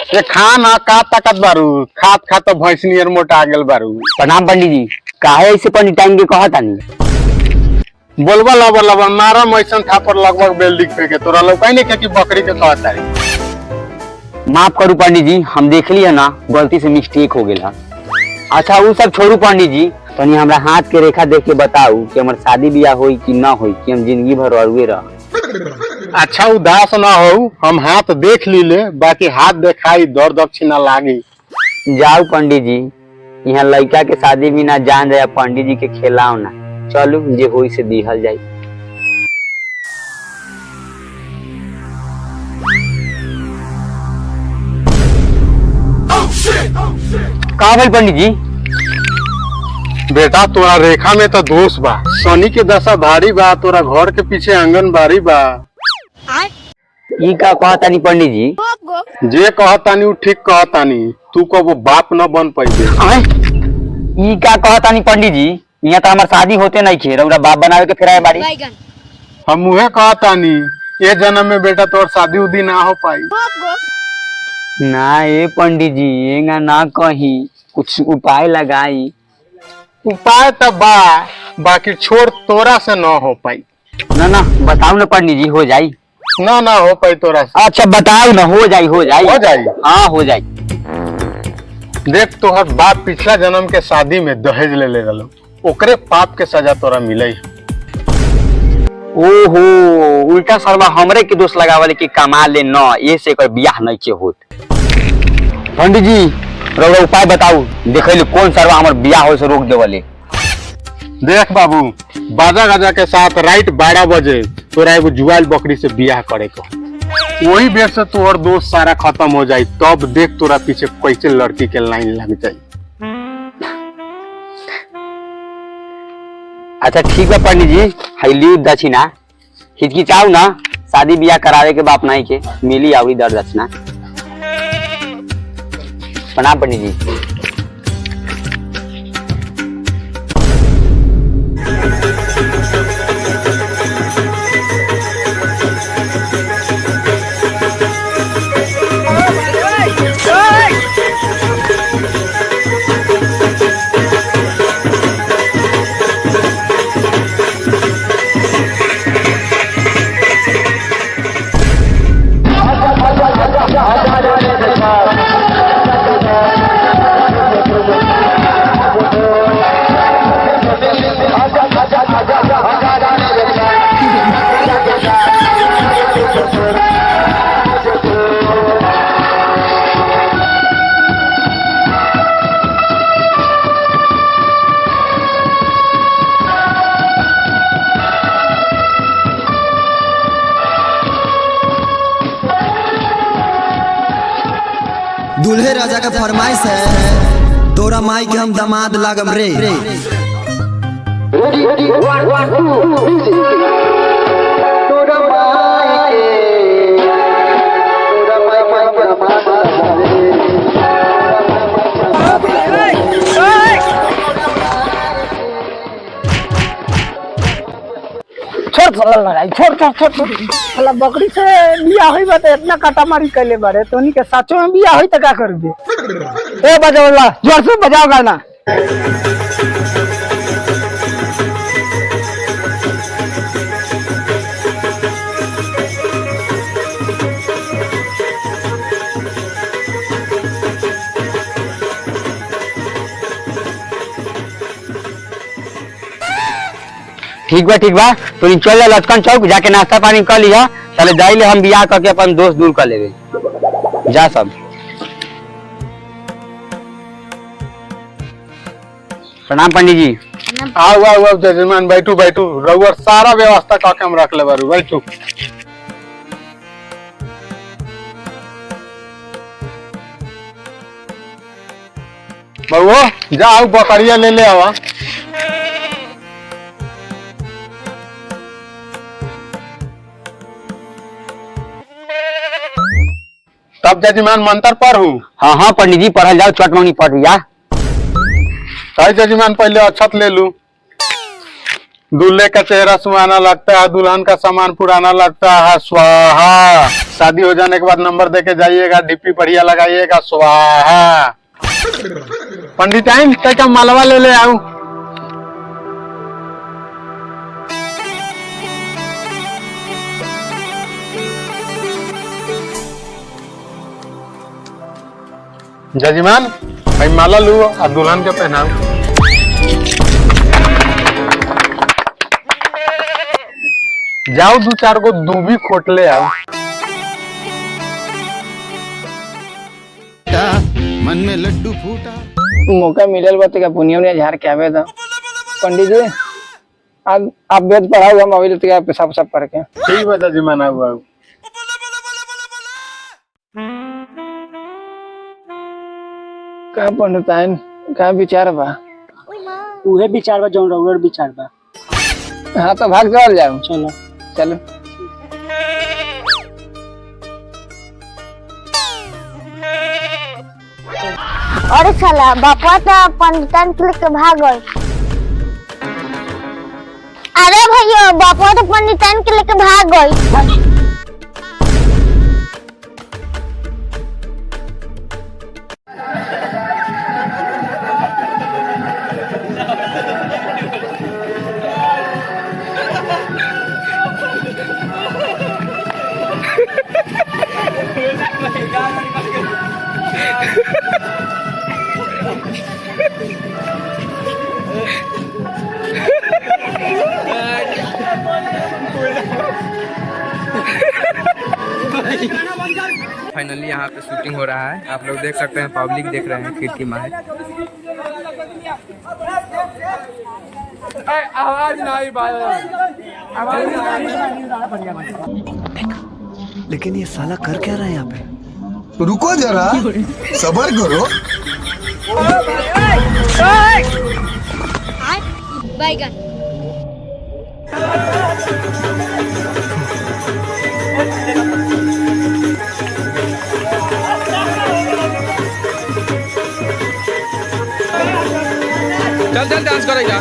ये खाना का ताकत बारू खात खात तो भैंसनियर मोटा गेल बारू। प्रणाम पंडित जी। काहे ऐसे पंडित टाइम के कहतानी बोलबा लबर लबर मारा मैसन थापर लगभग बेल्डिंग पे के तोरा लौकाई नहीं कि बकरी के कहता है। माफ करू पंडित जी, हम देख लिया ना गलती से मिस्टेक हो गया। अच्छा वो सब छोड़ू पंडित जी, तनी हमरा हाथ के रेखा देख के बताऊ कि हमार शादी ब्याह होई कि ना होई कि हम जिंदगी भर अरुए रह। अच्छा उदास ना हो, हम हाथ देख ली ले, बाकी हाथ दिखाई दर दक्षिणा लागी। जाओ पंडित जी, यहाँ लड़का के शादी भी ना जान जाए पंडित जी के खेलाओ ना। चलू जे होई से दिहल जाई। का भाई पंडित जी? बेटा तोरा रेखा में तो दोष बा, शनि के दशा भारी बा, तोरा घर के पीछे आंगन बारी बा। ई का कहतानी पंडित जी? जे कहतानी उ ठीक कहतानी, तू कबो बाप न बन पाइबे। ई का कहतानी पंडित जी? यहाँ तो हमार शादी होते नहीं खे, रउरा बाप बनावे के फिराए बाड़ी। हम उहे कहतानी ये जन्म में बेटा तोर शादी उदी ना हो पाई। ना ए पंडित जी, एंगा ना कही, कुछ उपाय लगाई। उपाय तो बा, बाकी छोड़ तोरा से न हो पाई। ना ना बताओ ना पंडित जी, हो जाई? ना हो पाई तोरा से। अच्छा बताओ ना, हो जाई हो जाई हो जाई। हाँ हो जाई। देख तोहर बाप पिछला जन्म के शादी में दहेज ले रहो, ओकरे पाप के सजा तोरा मिले। ओहो, उल्टा सरवा हमरे के दोष लगावले कि कमा ले न, ये से कोई बियाह नहीं के होत। पंडित जी रउरा उपाय बताऊ, देखले कौन सरवा हमर बियाह हो से रोक देवले। देख बाबू, बाजा गाजा के साथ राइट 12 बजे तोरा एगो जुआल बकरी से बियाह करे को, वही बेर से तोहर दोस्त सारा खत्म हो जाई। तब देख तोरा पीछे कैसे लड़की के लाइन लग जाई। अच्छा ठीक है पंडित जी, हैली दक्षिणा हिचकिचाऊ ना, शादी ब्याह करावे के बाप नहीं के मिली आवड़ी दर दक्षिणा। प्रणाम पंडित जी। दूल्हे राजा का फरमाइश है, तोरा माई के हम दामाद लागम रे। छोड़ बकरी से बिया हुई बात इतना काटामारी कैले बारे, तोनी के साचो में बिया हुई तो क्या कर दे। ए बजाओ जोर से बजाओ गाना। ठीक बा, तो चल जा लटकन चौक जाके नाश्ता पानी कर लिया, चले जाइले हम बियाह करके अपन दोस्त दूर कर लेवे। जा सब। प्रणाम पंडित जी। आओ जजमान, बैठू रउआ सारा व्यवस्था करके हम रख ले बारू, बैठू। बउआ जाओ बकरिया ले आवा। तब जजमान मंत्र पढ़ू। हाँ पंडित जी पढ़ल जाओ, चट मंगनी पढ़ जा। जजमान पहले अक्षत ले लू। दूल्हे का चेहरा सुहाना लगता है, दुल्हन का सामान पुराना लगता है। स्वाहा। शादी हो जाने के बाद नंबर देके जाइएगा, डीपी बढ़िया लगाइएगा। स्वाहा। पंडिताइन तक मालवा ले आऊ। जजमान भाई माला लू और दुल्हन के पहनाऊ। जाओ 2-4 को दूबी खोट ले आओ। मन में लड्डू फूटा। मौका मिलल बा तो पुनिया ने झाड़ के आवे था। पंडित जी आज आप वेद पढ़ाओ, हम अभी तक पेशाब सब करके। ठीक है जजमान आओ। का पंडिताइन का विचार बा? उहे विचार बा जौन रउर विचार बा। हाँ तो भाग चल जाओ। चलो चलो। अरे साला बापा तो पंडितान के लेके भाग गए। अरे भैया बापा तो पंडितान के लेके भाग गए। फाइनली यहाँ पे शूटिंग हो रहा है, आप लोग देख सकते हैं, पब्लिक देख रहे हैं खिड़की में है। आवाज नहीं लेकिन ये साला कर क्या रहा है यहाँ पे? रुको जरा, सबर करो। बैगन चल चल डांस करेगा।